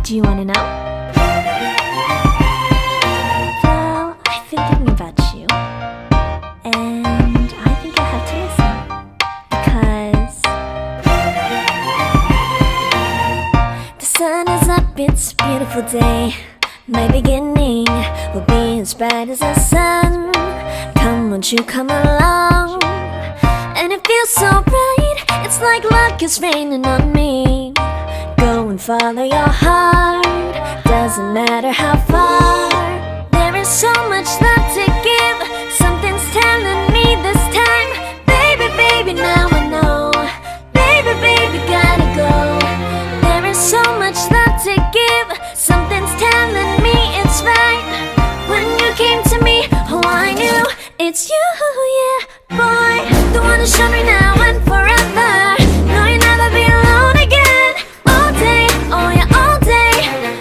Do you wanna know? Well, I've been thinking about you, and I think I have to listen, because the sun is up, it's a beautiful day. My beginning will be as bright as the sun. Come, won't you come along? And it feels so bright, it's like luck is raining on me. Go and follow your heart, doesn't matter how far. There is so much love to give, something's telling me this time. Baby, baby, now I know. Baby, baby, gotta go. There is so much love to give, something's telling me it's right. When you came to me, oh I knew it's you, yeah, boy. The one who showed me now and forever. No, you'll never be alone again. All day, oh yeah, all day.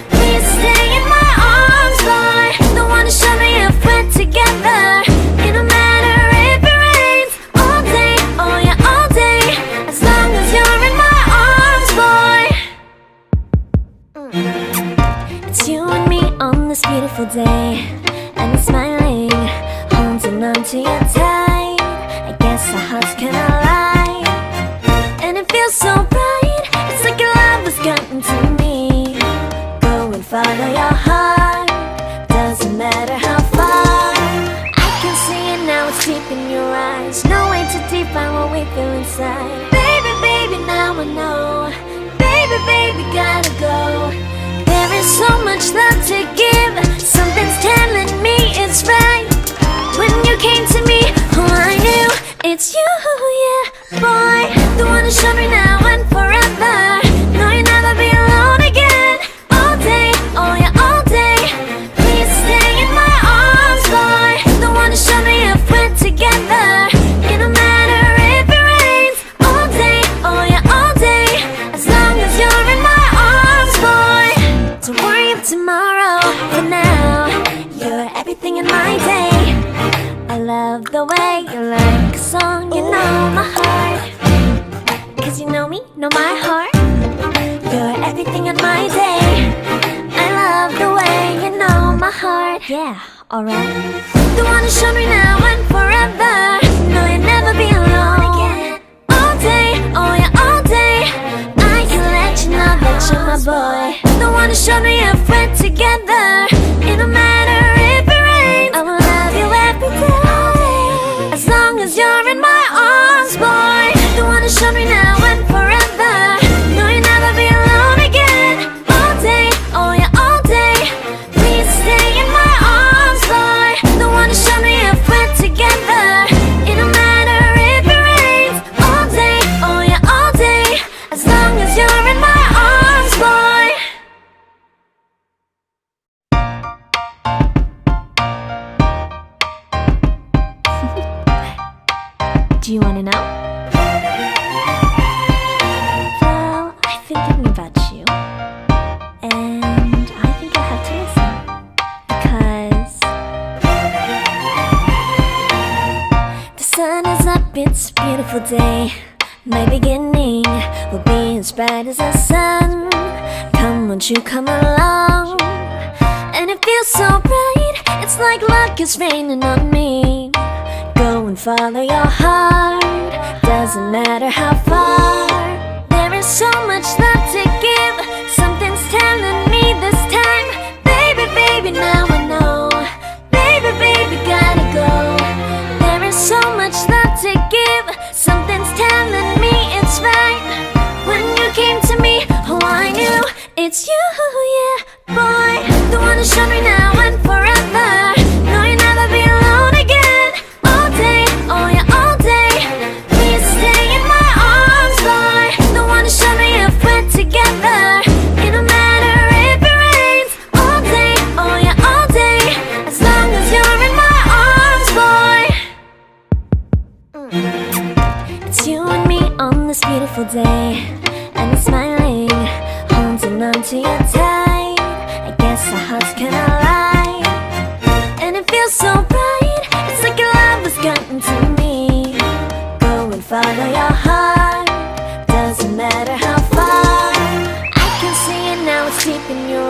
Please stay in my arms, boy. The one who showed me if we're together. It don't matter if it rains. All day, oh yeah, all day. As long as you're in my arms, boy. It's you and me on this beautiful day, and I'm smiling, holding on to you tight. I guess our hearts can align, and it feels so bright. It's like your love has gotten to me. Go and follow your heart, doesn't matter how far. I can see it now, it's deep in your eyes. No way to define what we feel inside. Baby, baby, now I know. Baby, baby, gotta go. There is so much love to give, something's telling me it's right. When you came to me, oh I knew it's you, yeah, boy. The one who showed me now and forever. No, you'll never be alone again. All day, oh yeah, all day. Please stay in my arms, boy. The one who showed me if we're together. It don't matter if it rains. All day, oh yeah, all day. As long as you're in my arms, boy. Don't worry of tomorrow, for now you're everything in my day. I love the way you like a song, you know my heart. Cause you know me, know my heart. You're everything in my day. I love the way you know my heart. Yeah, alright. The one who showed me now and forever. No, you'll never be alone again. All day, oh yeah, all day. I can let you know that you're my boy. The one who showed me if we're together. It don't matter if it rains. I will love you every day. As long as you're in my arms, boy. The one who showed me now and forever. No, you'll never be alone again. All day, oh yeah, all day. Please stay in my arms, boy. The one who showed me if we're together. It don't matter if it rains. All day, oh yeah, all day. As long as you're in my arms, boy. Do you wanna know? Well, I've been thinking about you, and I think I have to listen, because the sun is up, it's a beautiful day. My beginning will be as bright as the sun. Come, won't you come along? And it feels so bright, it's like luck is raining on me. Go and follow your heart, doesn't matter how far. There is so much love to give, something's telling me this time. Baby, baby, now I know. Baby, baby, gotta go. There is so much love to give, something's telling me it's right. When you came to me, oh I knew it's you, yeah, boy. The one who showed me now and forever. No, you'll never be alone again. All day, oh yeah, all day. Please stay in my arms, boy. The one who showed me if we're together. It don't matter if it rains. All day, oh yeah, all day. As long as you're in my arms, boy. It's you and me on this beautiful day, and I'm smiling, holding on to you tight. I guess our hearts can align, and it feels so bright. It's like your love has gotten to me. Go and follow your heart, doesn't matter how far. I can see it now, it's deep in your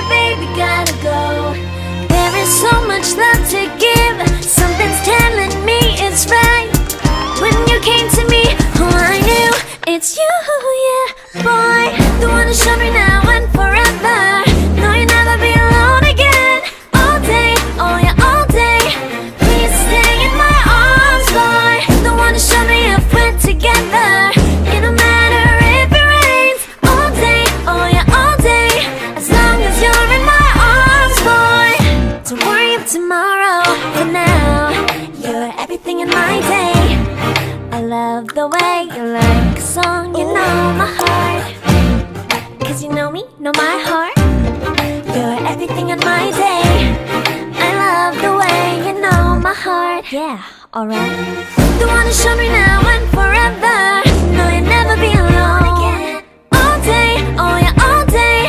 baby, gotta go. There is so much love to give. Something's telling me it's right. When you came to me, oh, I knew it's you, yeah, boy. The one to show me now and forever. No, you'll never be alone again. All day, oh yeah, all day. Please stay in my arms, boy. The one to show me if we're together. It don't matter if it rains. All day, oh yeah, all day. As long as you're in my arms, boy. Don't worry of tomorrow. For now, you're everything in my day. I love the way you like a song, you know my heart. Cause you know me, know my heart. You're everything in my day. I love the way you know my heart. Yeah, alright. The one to show me now and forever. No, you'll never be alone again. All day, oh yeah, all day.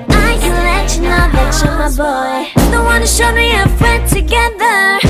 I can let you know that you're my boy. The one to show me if we're together.